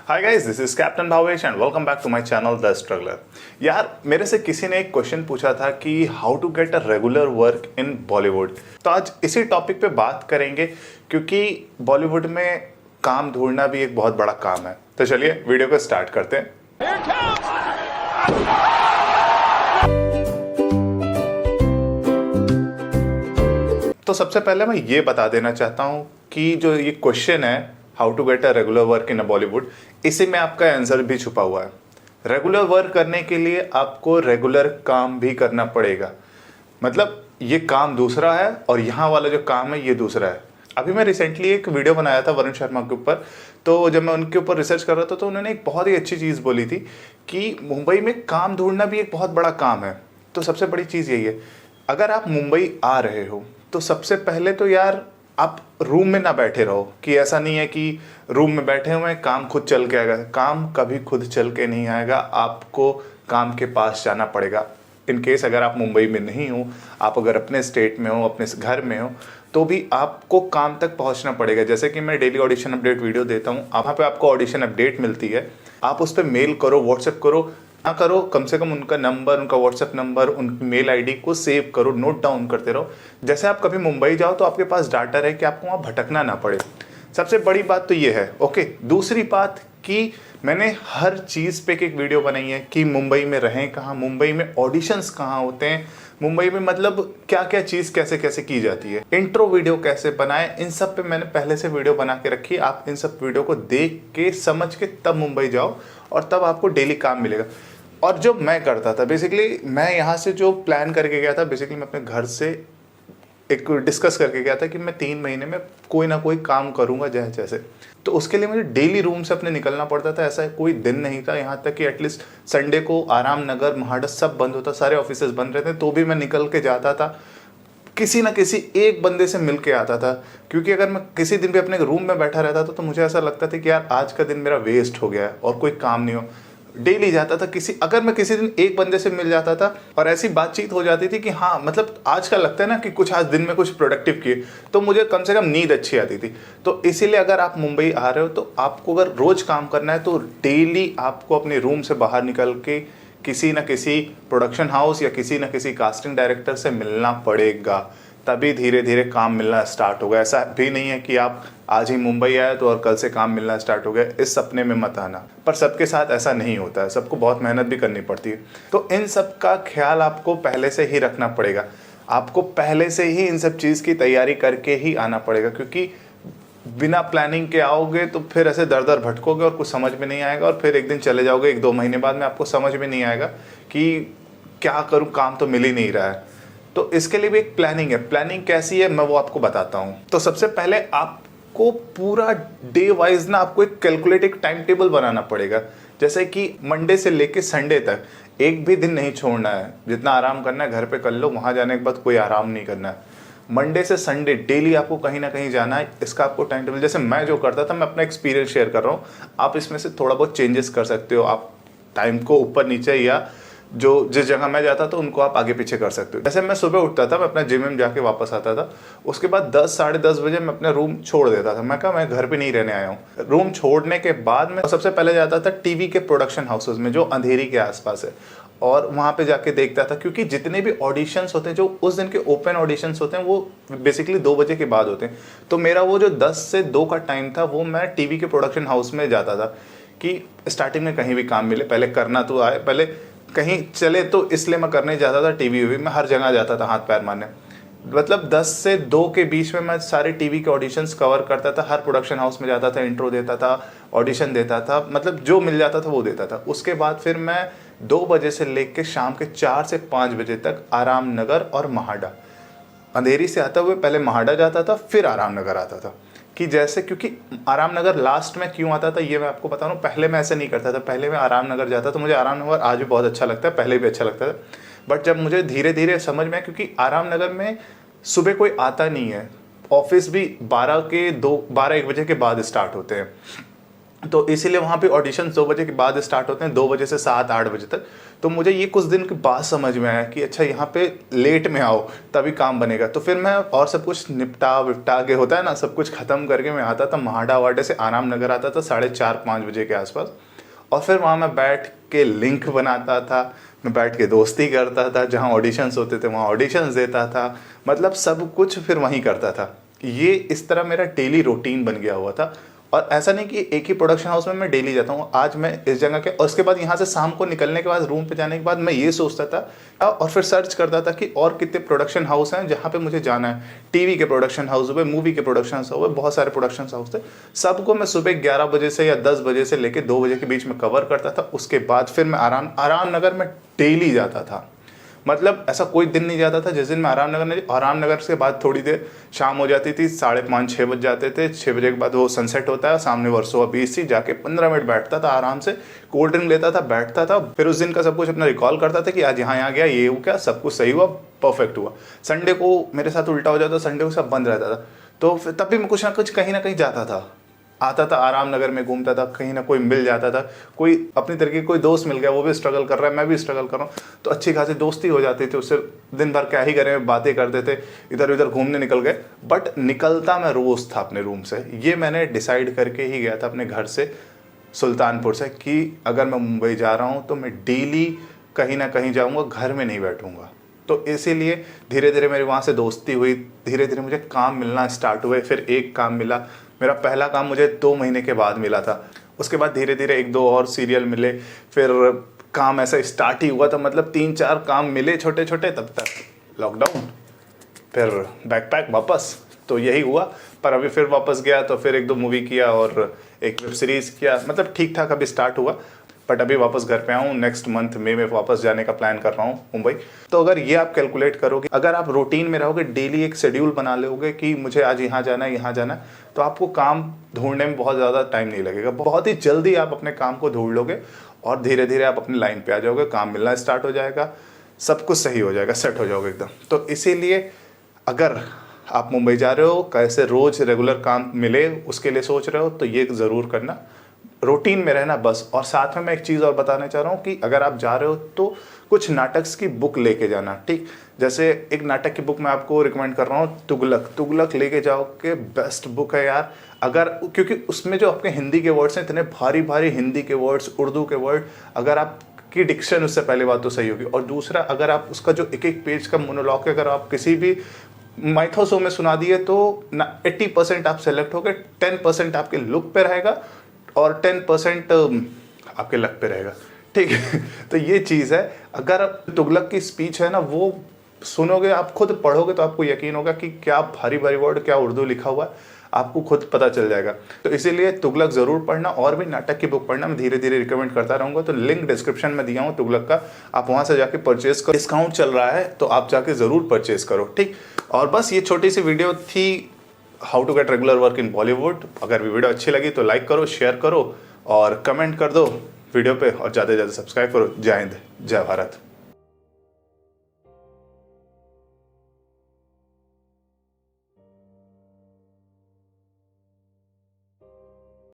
Hi guys, this is captain Bhavesh and welcome back to my channel the struggler. यार, मेरे से किसी ने एक क्वेश्चन पूछा था कि how to get a regular work in Bollywood. तो आज इसी टॉपिक पे बात करेंगे क्योंकि बॉलीवुड में काम ढूंढना भी एक बहुत बड़ा काम है। तो चलिए वीडियो को स्टार्ट करते हैं। तो सबसे पहले मैं ये बता देना चाहता हूँ कि जो ये क्वेश्चन है how to get a regular work in a Bollywood, इसी में आपका आंसर भी छुपा हुआ है। रेगुलर वर्क करने के लिए आपको रेगुलर काम भी करना पड़ेगा। मतलब ये काम दूसरा है और यहाँ वाला जो काम है ये दूसरा है। अभी मैं रिसेंटली एक वीडियो बनाया था वरुण शर्मा के ऊपर। तो जब मैं उनके ऊपर रिसर्च कर रहा था तो उन्होंने एक बहुत ही अच्छी चीज़ बोली थी कि मुंबई में काम ढूंढना भी एक बहुत बड़ा काम है। तो सबसे बड़ी चीज़ यही है, अगर आप मुंबई आ रहे हो तो सबसे पहले तो यार आप रूम में ना बैठे रहो। कि ऐसा नहीं है कि रूम में बैठे हुए हैं काम खुद चल के आएगा। काम कभी खुद चल के नहीं आएगा, आपको काम के पास जाना पड़ेगा। इन केस अगर आप मुंबई में नहीं हो, आप अगर अपने स्टेट में हो, अपने घर में हो, तो भी आपको काम तक पहुंचना पड़ेगा। जैसे कि मैं डेली ऑडिशन अपडेट वीडियो देता हूँ, वहाँ पे आपको ऑडिशन अपडेट मिलती है। आप उस पर मेल करो, व्हाट्सएप करो, ना करो, कम से कम उनका नंबर, उनका व्हाट्सएप नंबर, उनकी मेल आईडी को सेव करो, नोट डाउन करते रहो। जैसे आप कभी मुंबई जाओ तो आपके पास डाटा रहे कि आपको वहाँ भटकना ना पड़े। सबसे बड़ी बात तो ये है। ओके, दूसरी बात कि मैंने हर चीज़ पे एक वीडियो बनाई है कि मुंबई में रहें कहाँ, मुंबई में ऑडिशंस कहाँ होते हैं, मुंबई में मतलब क्या क्या चीज़ कैसे कैसे की जाती है, इंट्रो वीडियो कैसे बनाए, इन सब पे मैंने पहले से वीडियो बना के रखी है। आप इन सब वीडियो को देख के समझ के तब मुंबई जाओ और तब आपको डेली काम मिलेगा। और जो मैं करता था, बेसिकली मैं यहाँ से जो प्लान करके गया था, बेसिकली मैं अपने घर से एक डिस्कस करके गया था कि मैं 3 महीने में कोई ना कोई काम करूँगा जैसे जैसे। तो उसके लिए मुझे डेली रूम से अपने निकलना पड़ता था। ऐसा कोई दिन नहीं था, यहाँ तक कि एटलीस्ट संडे को आराम नगर, महाड़ा सब बंद होता, सारे ऑफिसेज बंद रहते, तो भी मैं निकल के जाता था, किसी ना किसी एक बंदे से मिल के आता था। क्योंकि अगर मैं किसी दिन भी अपने रूम में बैठा रहता था तो मुझे ऐसा लगता था कि यार आज का दिन मेरा वेस्ट हो गया है और कोई काम नहीं हो। डेली जाता था, अगर मैं किसी दिन एक बंदे से मिल जाता था और ऐसी बातचीत हो जाती थी कि हाँ, मतलब आज का लगता है ना कि कुछ आज दिन में कुछ प्रोडक्टिव किए, तो मुझे कम से कम नींद अच्छी आती थी। तो इसीलिए अगर आप मुंबई आ रहे हो तो आपको अगर रोज काम करना है तो डेली आपको अपने रूम से बाहर निकल के किसी न किसी प्रोडक्शन हाउस या किसी न किसी कास्टिंग डायरेक्टर से मिलना पड़ेगा। तभी धीरे धीरे काम मिलना स्टार्ट होगा। ऐसा भी नहीं है कि आप आज ही मुंबई आए तो और कल से काम मिलना स्टार्ट हो गया, इस सपने में मत आना। पर सबके साथ ऐसा नहीं होता है, सबको बहुत मेहनत भी करनी पड़ती है। तो इन सब का ख्याल आपको पहले से ही रखना पड़ेगा। आपको पहले से ही इन सब चीज़ की तैयारी करके ही आना पड़ेगा, क्योंकि बिना प्लानिंग के आओगे तो फिर ऐसे दर दर भटकोगे और कुछ समझ में नहीं आएगा। और फिर एक दिन चले जाओगे, 1-2 महीने बाद में आपको समझ में नहीं आएगा कि क्या करूँ, काम तो मिल ही नहीं रहा है। तो इसके लिए भी एक प्लानिंग है। प्लानिंग कैसी है मैं वो आपको बताता हूँ। तो सबसे पहले आपको पूरा डे वाइज ना आपको एक कैलकुलेट, एक टाइम टेबल बनाना पड़ेगा। जैसे कि मंडे से लेके संडे तक एक भी दिन नहीं छोड़ना है। जितना आराम करना है घर पे कर लो, वहाँ जाने के बाद कोई आराम नहीं करना है। मंडे से संडे डेली आपको कहीं ना कहीं जाना है। इसका आपको टाइम टेबल, जैसे मैं जो करता था, मैं अपना एक्सपीरियंस शेयर कर रहा हूँ, आप इसमें से थोड़ा बहुत चेंजेस कर सकते हो। आप टाइम को ऊपर नीचे या जो जिस जगह मैं जाता था उनको आप आगे पीछे कर सकते हो। जैसे मैं सुबह उठता था, मैं अपना जिम में जाके वापस आता था, उसके बाद 10 साढ़े 10 बजे मैं अपना रूम छोड़ देता था। मैं कहा मैं घर पे नहीं रहने आया हूँ। रूम छोड़ने के बाद मैं सबसे पहले जाता था टीवी के प्रोडक्शन हाउसेस में जो अंधेरी के आसपास है, और वहाँ पे जाके देखता था। क्योंकि जितने भी ऑडिशंस होते हैं, जो उस दिन के ओपन ऑडिशंस होते हैं, वो बेसिकली 2 बजे के बाद होते हैं। तो मेरा वो जो 10 से 2 का टाइम था, वो मैं टीवी के प्रोडक्शन हाउस में जाता था कि स्टार्टिंग में कहीं भी काम मिले, पहले करना तो आए, पहले कहीं चले तो इसलिए मैं करने जाता था। टीवी वीवी में हर जगह जाता था हाथ पैर मारने। मतलब 10 से 2 के बीच में मैं सारे टीवी के ऑडिशंस कवर करता था। हर प्रोडक्शन हाउस में जाता था, इंट्रो देता था, ऑडिशन देता था, मतलब जो मिल जाता था वो देता था। उसके बाद फिर मैं 2 बजे से लेकर शाम के 4 से 5 बजे तक आराम नगर और महाड़ा, अंधेरी से आता हुए पहले महाड़ा जाता था, फिर आराम नगर आता था। कि जैसे, क्योंकि आराम नगर लास्ट में क्यों आता था ये मैं आपको बता रहा हूँ। पहले मैं ऐसे नहीं करता था। पहले मैं आराम नगर जाता था, मुझे आराम नगर आज भी बहुत अच्छा लगता है, पहले भी अच्छा लगता था। बट जब मुझे धीरे धीरे समझ में आया, क्योंकि आराम नगर में सुबह कोई आता नहीं है, ऑफिस भी 12-1 बजे के बाद स्टार्ट होते हैं। तो इसीलिए वहाँ पे ऑडिशन 2 बजे के बाद स्टार्ट होते हैं, 2 बजे से 7-8 बजे तक। तो मुझे ये कुछ दिन के बाद समझ में आया कि अच्छा यहाँ पे लेट में आओ तभी काम बनेगा। तो फिर मैं और सब कुछ निपटा विपटा के, होता है ना, सब कुछ ख़त्म करके मैं आता था महाडा वाडे से आराम नगर आता था 4:30-5 बजे के आसपास। और फिर वहाँ मैं बैठ के लिंक बनाता था, मैं बैठ के दोस्ती करता था, जहाँ ऑडिशंस होते थे वहाँ ऑडिशंस देता था, मतलब सब कुछ फिर वहीं करता था। ये इस तरह मेरा डेली रूटीन बन गया हुआ था। और ऐसा नहीं कि एक ही प्रोडक्शन हाउस में मैं डेली जाता हूँ, आज मैं इस जगह के, और उसके बाद यहाँ से शाम को निकलने के बाद रूम पे जाने के बाद मैं ये सोचता था और फिर सर्च करता था कि और कितने प्रोडक्शन हाउस हैं जहाँ पे मुझे जाना है। टीवी के प्रोडक्शन हाउस हुए, मूवी के प्रोडक्शन हाउस हुए, बहुत सारे प्रोडक्शन हाउस थे। सबको मैं सुबह 11 बजे से या 10 बजे से लेकर 2 बजे के बीच में कवर करता था। उसके बाद फिर मैं आराम नगर में डेली जाता था। मतलब ऐसा कोई दिन नहीं जाता था जिस दिन मैं आराम नगर के बाद थोड़ी देर शाम हो जाती थी, 5:30-6 बज जाते थे। 6 बजे के बाद वो सनसेट होता है, सामने वर्सोवा बीच थी, जाके 15 मिनट बैठता था आराम से, कोल्ड ड्रिंक लेता था, बैठता था। फिर उस दिन का सब कुछ अपना रिकॉल करता था कि आज यहाँ गया, ये हुआ, क्या सब कुछ सही हुआ, परफेक्ट हुआ। संडे को मेरे साथ उल्टा हो जाता, संडे को सब बंद रहता था। तो फिर तब भी मैं कुछ ना कुछ कहीं ना कहीं जाता था, आता था, आराम नगर में घूमता था, कहीं ना कोई मिल जाता था, कोई अपनी तरीके कोई दोस्त मिल गया, वो भी स्ट्रगल कर रहा है, मैं भी स्ट्रगल कर रहा हूँ, तो अच्छी खासी दोस्ती हो जाती थी। उससे दिन भर क्या ही करें, बातें करते थे, इधर उधर घूमने निकल गए। बट निकलता मैं रोज़ था अपने रूम से। ये मैंने डिसाइड करके ही गया था अपने घर से, सुल्तानपुर से, कि अगर मैं मुंबई जा रहा हूँ तो मैं डेली कहीं ना कहीं जाऊँगा, घर में नहीं बैठूँगा। तो इसीलिए धीरे धीरे मेरी वहाँ से दोस्ती हुई, धीरे धीरे मुझे काम मिलना स्टार्ट हुए। फिर एक काम मिला, मेरा पहला काम मुझे 2 महीने के बाद मिला था। उसके बाद धीरे धीरे 1-2 और सीरियल मिले, फिर काम ऐसा स्टार्ट ही हुआ था। मतलब 3-4 काम मिले छोटे छोटे, तब तक लॉकडाउन, फिर बैकपैक वापस। तो यही हुआ। पर अभी फिर वापस गया तो फिर 1-2 मूवी किया और एक वेब सीरीज़ किया, मतलब ठीक ठाक अभी स्टार्ट हुआ। बट अभी वापस घर पे आऊँ, नेक्स्ट मंथ मई में वापस जाने का प्लान कर रहा हूँ मुंबई। तो अगर ये आप कैलकुलेट करोगे, अगर आप रूटीन में रहोगे, डेली एक शेड्यूल बना लोगे कि मुझे आज यहाँ जाना है, यहाँ जाना है, तो आपको काम ढूंढने में बहुत ज़्यादा टाइम नहीं लगेगा। बहुत ही जल्दी आप अपने काम को ढूंढ लोगे और धीरे धीरे आप अपनी लाइन पे आ जाओगे, काम मिलना स्टार्ट हो जाएगा, सब कुछ सही हो जाएगा, सेट हो जाओगे एकदम। तो इसीलिए अगर आप मुंबई जा रहे हो, कैसे रोज़ रेगुलर काम मिले उसके लिए सोच रहे हो, तो ये ज़रूर करना, रूटीन में रहना बस। और साथ में मैं एक चीज़ और बताना चाह रहा हूँ कि अगर आप जा रहे हो तो कुछ नाटक की बुक लेके जाना, ठीक। जैसे एक नाटक की बुक मैं आपको रिकमेंड कर रहा हूँ, तुगलक लेके जाओ, के बेस्ट बुक है यार। अगर, क्योंकि उसमें जो आपके हिंदी के वर्ड्स हैं, इतने भारी भारी हिंदी के वर्ड्स, उर्दू के वर्ड, अगर आपकी डिक्शन उससे पहले बात तो सही होगी, और दूसरा अगर आप उसका जो एक एक पेज का मोनोलॉग है, अगर आप किसी भी माइथो शो में सुना दिए तो 80% आप सेलेक्ट हो गए, 10% आपके लुक पे रहेगा और 10% आपके लक पे रहेगा, ठीक है। तो ये चीज़ है। अगर तुगलक की स्पीच है ना, वो सुनोगे, आप खुद पढ़ोगे तो आपको यकीन होगा कि क्या भारी भारी वर्ड, क्या उर्दू लिखा हुआ है, आपको खुद पता चल जाएगा। तो इसीलिए तुगलक ज़रूर पढ़ना, और भी नाटक की बुक पढ़ना मैं धीरे धीरे रिकमेंड करता रहूँगा। तो लिंक डिस्क्रिप्शन में दिया हूँ तुगलक का, आप वहाँ से जाके परचेज करो, डिस्काउंट चल रहा है तो आप जाके ज़रूर परचेज करो, ठीक। और बस ये छोटी सी वीडियो थी, how to get regular work in Bollywood. अगर वीडियो अच्छी लगी तो लाइक करो, शेयर करो और कमेंट कर दो वीडियो पे, और ज़्यादा से ज़्यादा सब्सक्राइब करो। जय हिंद, जय भारत।